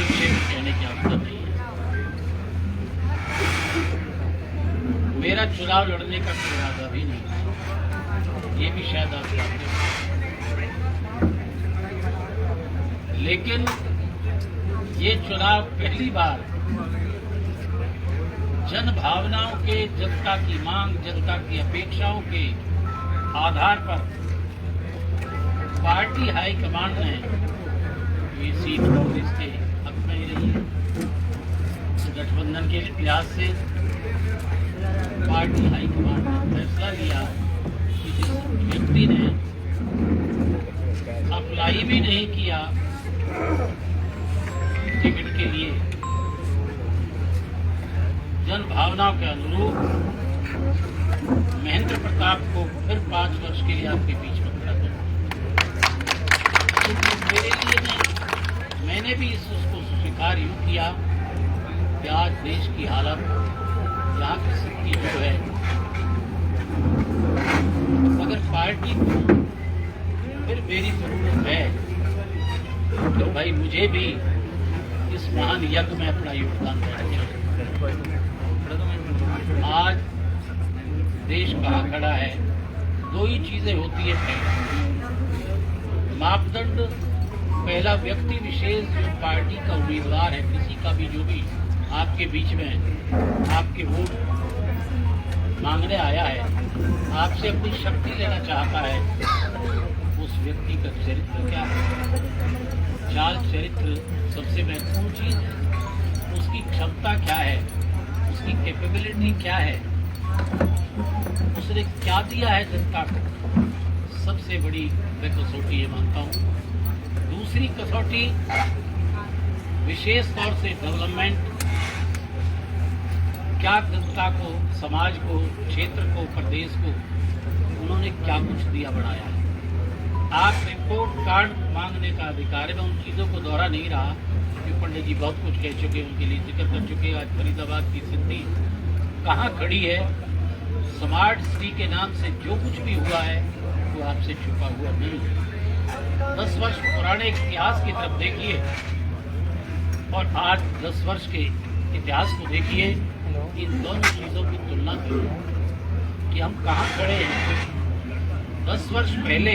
संक्षेप में कहने की आवश्यकता नहीं है। मेरा चुनाव लड़ने का कोई इरादा भी नहीं, ये भी शायद आप जानते हो। लेकिन ये चुनाव पहली बार जन भावनाओं के, जनता की मांग, जनता की अपेक्षाओं के आधार पर पार्टी हाईकमान ने ये सीट कांग्रेस के हक में ही रही है। गठबंधन के इतिहास से पार्टी हाईकमान ने फैसला लिया कि जिस व्यक्ति ने अप्लाई भी नहीं किया टिकट के लिए, जन भावनाओं के अनुरूप महेंद्र प्रताप को फिर 5 वर्ष के लिए आपके बीच में खड़ा कर, मेरे लिए नहीं, मैंने भी उसको स्वीकार यूं किया कि आज देश की हालत, यहाँ की स्थिति जो है, अगर पार्टी को फिर मेरी जरूरत है तो भाई मुझे भी इस महान यज्ञ में अपना योगदान देना चाहिए। आज देश कहाँ खड़ा है, 2 ही चीजें होती है। मापदंड पहला, व्यक्ति विशेष जो पार्टी का उम्मीदवार है, किसी का भी, जो भी आपके बीच में आपके वोट मांगने आया है, आपसे अपनी शक्ति लेना चाहता है, उस व्यक्ति का चरित्र क्या है, चाल चरित्र सबसे महत्वपूर्ण चीज है। उसकी क्षमता क्या है, उसकी कैपेबिलिटी क्या है, उसने क्या दिया है जनता को, सबसे बड़ी मैं कसौटी ये मानता हूँ। दूसरी कसौटी विशेष तौर से डेवलपमेंट, क्या जनता को, समाज को, क्षेत्र को, प्रदेश को उन्होंने क्या कुछ दिया, बढ़ाया है। आप रिपोर्ट कार्ड मांगने का अधिकार है, मैं उन चीज़ों को दोहरा नहीं रहा क्योंकि पंडित जी बहुत कुछ कह चुके, उनके लिए जिक्र कर चुके। आज फरीदाबाद की स्थिति कहाँ खड़ी है, स्मार्ट सिटी के नाम से जो कुछ भी हुआ है वो आपसे छुपा हुआ नहीं है। 10 वर्ष पुराने इतिहास की तरफ देखिए और आज 10 वर्ष के इतिहास को देखिए, इन दोनों चीज़ों की तुलना करिए कि हम कहाँ खड़े हैं। 10 वर्ष पहले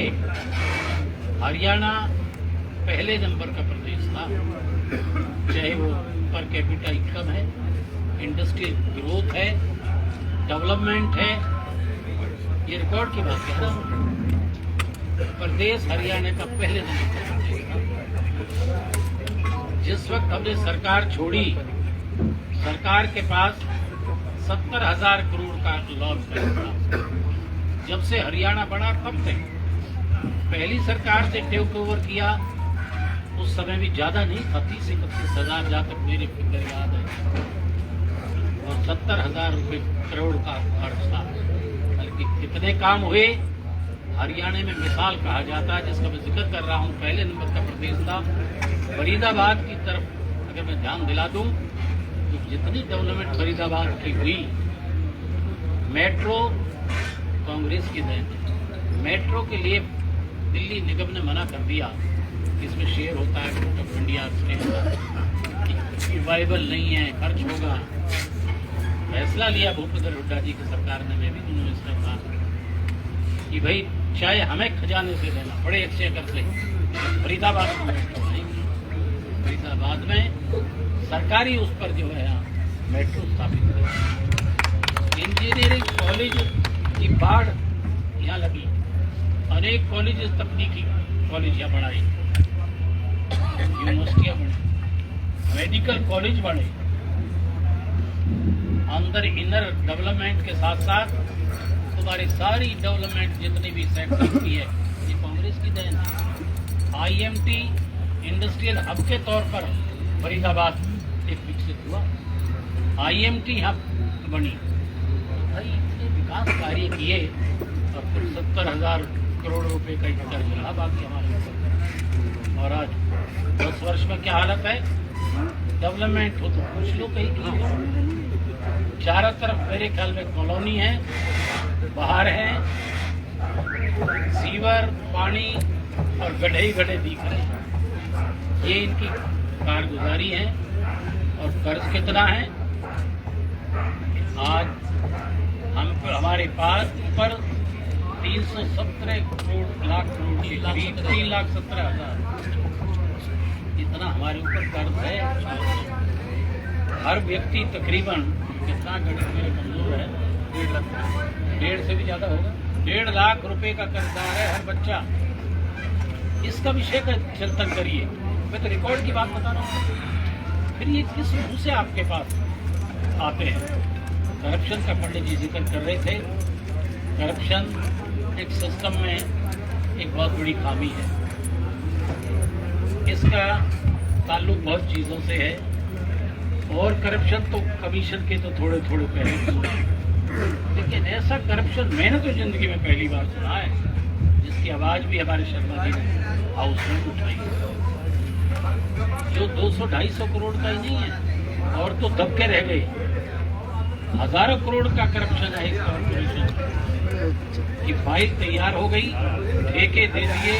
हरियाणा पहले नंबर का प्रदेश था, चाहे वो पर कैपिटा इनकम है, इंडस्ट्रियल ग्रोथ है, डेवलपमेंट है, ये रिकॉर्ड की बात कर रहा हूँ। प्रदेश हरियाणा का पहले नंबर का प्रदेश था। जिस वक्त हमने सरकार छोड़ी, सरकार के पास 70,000 करोड़ का लॉस था। जब से हरियाणा बढ़ा तब से पहली सरकार से टेक ओवर किया, उस समय भी ज्यादा नहीं था, 30-31,000 जहाँ तक मेरे फिक्र याद है, और 70,000 रुपये करोड़ का खर्च था। बल्कि कितने काम हुए, हरियाणा में मिसाल कहा जाता है, जिसका मैं जिक्र कर रहा हूँ, पहले नंबर का प्रदेश था। फरीदाबाद की तरफ अगर मैं ध्यान दिला दूं तो जितनी डेवलपमेंट फरीदाबाद की हुई, मेट्रो कांग्रेस की देन है। मेट्रो के लिए दिल्ली निगम ने मना कर दिया, इसमें शेयर होता है गवर्नमेंट ऑफ इंडिया स्टेट का, वाइबल नहीं है, खर्च होगा। फैसला लिया भूपेंद्र हुड्डा जी की सरकार ने, मैं भी दोनों इसमें था कि भाई चाहे हमें खजाने से लेना पड़े, 1 एकड़ से फरीदाबाद में मेट्रो आएगी। फरीदाबाद में सरकारी उस पर जो है मेट्रो स्थापित करें। इंजीनियरिंग कॉलेज की बाढ़ यहाँ लगी, अनेक कॉलेज, तकनीकी कॉलेज यहाँ बढ़ाई, यूनिवर्सिटियाँ बढ़ी, मेडिकल कॉलेज बढ़े। अंदर इनर डेवलपमेंट के साथ साथ तुम्हारी सारी डेवलपमेंट जितनी भी सेक्टर की है, ये कांग्रेस की देन है। IMT इंडस्ट्रियल हब के तौर पर फरीदाबाद एक विकसित हुआ, IMT हब बनी। भाई इतने विकास कार्य किए और फिर 70,000 करोड़ रुपए का कर्ज रहा बाकी हमारे ऊपर। और आज 10 वर्ष में क्या हालत है, डेवलपमेंट हो तो कुछ लोग कहीं की, चारों तरफ मेरे ख्याल में कॉलोनी है, बाहर है, सीवर, पानी और गड्ढे ही गड्ढे दिख रहे हैं। ये इनकी कारगुजारी है और कर्ज कितना है। आज हमारे पास पर 317 लाख करोड़ के करीब 3,17,000 इतना हमारे ऊपर कर्ज है। हर व्यक्ति तकरीबन कितना गणित मेरे कमजोर है, 1.5 लाख, 1.5 से भी ज्यादा होगा, 1.5 लाख रुपए का कर्जदार है हर बच्चा। इसका विषय का चिंतन करिए। मैं तो रिकॉर्ड की बात बता रहा हूँ। फिर ये किस मुंह से आपके पास आते हैं? करप्शन का पंडित जी जिक्र कर रहे थे। करप्शन एक सिस्टम में एक बहुत बड़ी खामी है। इसका ताल्लुक बहुत चीज़ों से है और करप्शन तो कमीशन के तो थोड़े थोड़े पहले, लेकिन ऐसा करप्शन मैंने तो जिंदगी में पहली बार सुना है जिसकी आवाज़ भी हमारे शर्मा जी ने हाउस में उठाई। जो 200-250 करोड़ का ही नहीं है और तो दबके रह गए। हजारों करोड़ का करप्शन है इस कॉर्पोरेशन की। फाइल तैयार हो गई, ठेके दे दिए,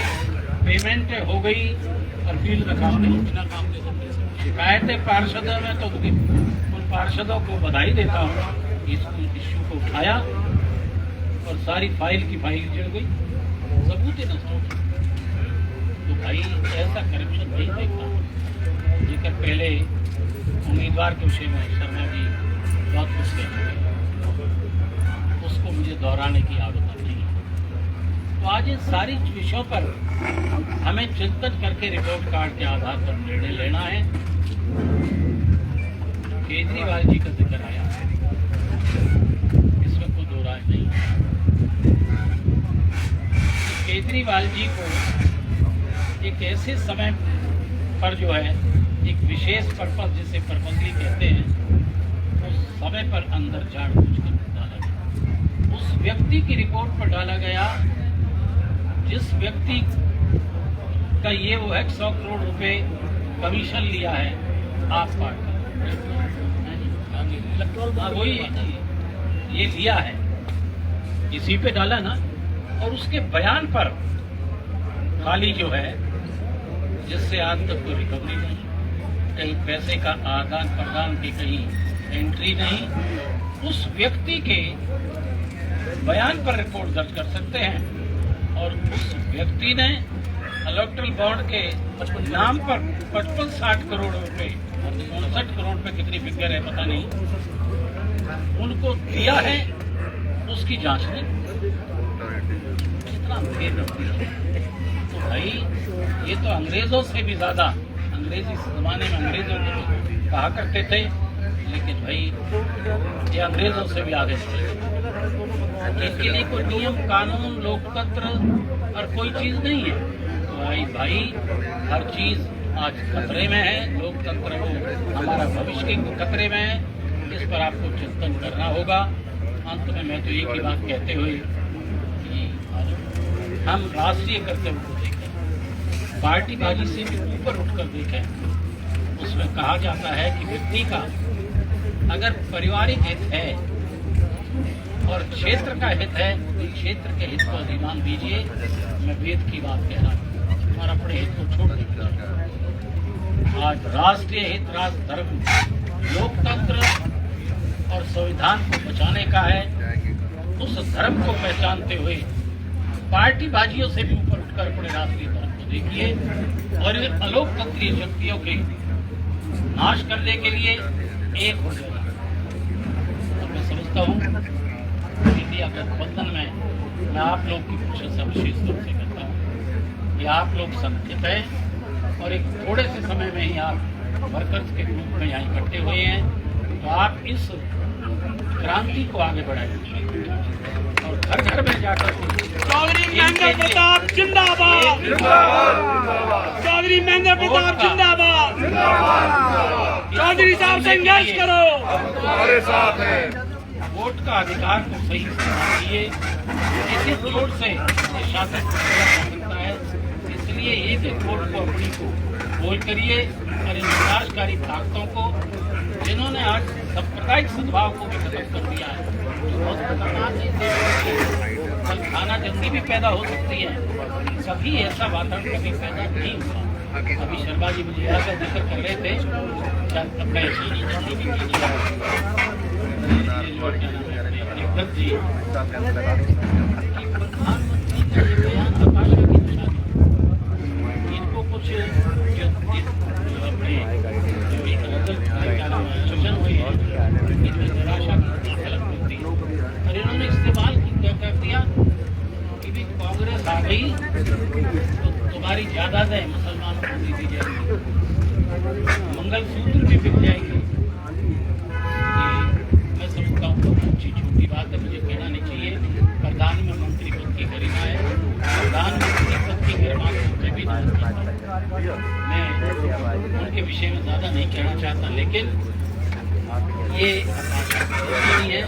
पेमेंट हो गई और फील्ड में काम नहीं। बिना काम के शिकायतें पार्षदों में तो उन पार्षदों को बधाई देता हूँ, इस इश्यू को उठाया और सारी फाइल की फाइल जड़ गई, सबूत ही नष्ट हो गए। तो भाई ऐसा करप्शन नहीं देखता। जेकर पहले उम्मीदवार के विषय में शर्मा जी बहुत कुछ कहते, उसको मुझे दोहराने की आदत नहीं है। तो आज इन सारी विषयों पर हमें चिंतन करके रिपोर्ट कार्ड के आधार पर निर्णय लेना है। केजरीवाल जी का जिक्र आया, इसमें कोई दो राय नहीं। केजरीवाल जी को एक ऐसे समय पर जो है एक विशेष पर्पज जिसे प्रबंधनी कहते हैं, उस समय पर अंदर जानबूझ कर डाला गया। उस व्यक्ति की रिपोर्ट पर डाला गया जिस व्यक्ति का ये वो है 100 करोड़ रुपए कमीशन लिया है आप पार्टी, वही ये लिया है, इसी पे डाला ना। और उसके बयान पर खाली जो है, जिससे आज तक कोई रिकवरी नहीं, कहीं पैसे का आदान प्रदान की कहीं एंट्री नहीं, उस व्यक्ति के बयान पर रिपोर्ट दर्ज कर सकते हैं। और उस व्यक्ति ने इलेक्ट्रल बॉन्ड के नाम पर 55-60 करोड़ रुपए, 59 करोड़ पे कितनी फिगर है पता नहीं, उनको दिया है, उसकी जांच नहीं। कितना फेर रखती है। तो भाई ये तो अंग्रेजों से भी ज्यादा, अंग्रेजी जमाने में अंग्रेजों को कहा करते थे, लेकिन भाई ये अंग्रेजों से भी आगे चले। इनके लिए कोई नियम कानून लोकतंत्र और कोई चीज नहीं है। तो भाई हर चीज आज खतरे में है, लोकतंत्र हो हमारा भविष्य के खतरे में है। इस पर आपको चिंतन करना होगा। अंत में मैं तो एक ही बात कहते हुए कि हम राष्ट्रीय कर्तव्य को देखें, पार्टीबाजी से भी ऊपर उठकर देखें। उसमें कहा जाता है कि व्यक्ति का अगर पारिवारिक हित है और क्षेत्र का हित है तो क्षेत्र के हित को अधिमान दीजिए। मैं वेद की बात कह रहा हूँ और अपने हित को छोड़ दीजिए। आज राष्ट्रीय हित, राष्ट्र धर्म, लोकतंत्र और संविधान को बचाने का है। उस धर्म को पहचानते हुए पार्टीबाजियों से भी ऊपर उठकर अपने राष्ट्रीय धर्म को देखिए और अलोकतंत्रीय शक्तियों के नाश करने के लिए एक हो जाए। और मैं समझता हूँ इंडिया गठबंधन में मैं आप लोग की प्रशंसा विशेष रूप से करता हूँ कि आप लोग संगठित हैं और एक थोड़े से समय में ही आप वर्कर्स के रूप में यहाँ इकट्ठे हुए हैं। तो आप इस क्रांति को आगे बढ़ाएंगे और घर घर में जाकर चौधरी महेंद्र प्रताप जिंदाबाद, चौधरी महेंद्र प्रताप जिंदाबाद, चौधरी साहब संघर्ष करो, हमारे साथ है। वोट का अधिकार को सही इस्तेमाल कीजिए। इसी वोट से ये शासन को चला सकता है। इसलिए एक एक वोट को अपनी को बोल करिए और इन विनाशकारी ताकतों को, जिन्होंने आज सांप्रदायिक सद्भाव को भी खत्म कर दिया है, जो बहुत खतरनाक है। कल खाना जंगी भी पैदा हो सकती है, कभी ऐसा वातावरण कभी पैदा नहीं हुआ। अभी शर्मा जी मुझे ऐसा जिक्र कर रहे थे, शायद अपने दत्त जी, प्रधानमंत्री का ये बयान हताशा की निशानी, इनको कुछ जो अपने शोषण हुए हैं, इनमें निराशा की झलक मिलती है। और इन्होंने इस्तेमाल कर दिया कि भी कांग्रेस आ गई तो तुम्हारी जायदादें मुसलमानों को दे दी जाएगी, मंगलसूत्र भी बिक जाएगी। मैं समझता हूँ अच्छी छोटी बात है, मुझे कहना नहीं चाहिए। प्रधानमंत्री पद की गरिमा है, प्रधानमंत्री पद की गरिमा से भी मैं उनके विषय में ज्यादा नहीं कहना चाहता, लेकिन ये निशानी है,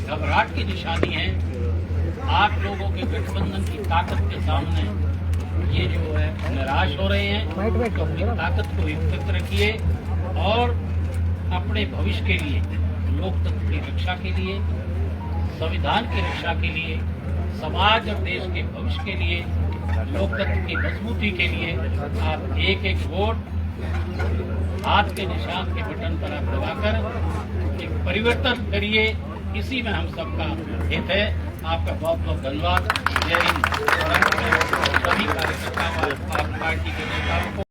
घबराहट की निशानी है। आप लोगों के गठबंधन की ताकत के सामने ये जो है निराश हो रहे हैं, तो अपनी ताकत को एकत्र रखिए और अपने भविष्य के लिए, लोकतंत्र की रक्षा के लिए, संविधान की रक्षा के लिए, समाज और देश के भविष्य के लिए, लोकतंत्र की मजबूती के लिए आप एक एक वोट हाथ के निशान के बटन पर आप दबाकर एक परिवर्तन करिए। इसी में हम सबका हित है। आपका बहुत बहुत धन्यवाद। जय हिंद। सभी कार्यकर्ताओं और पार्टी के नेताओं को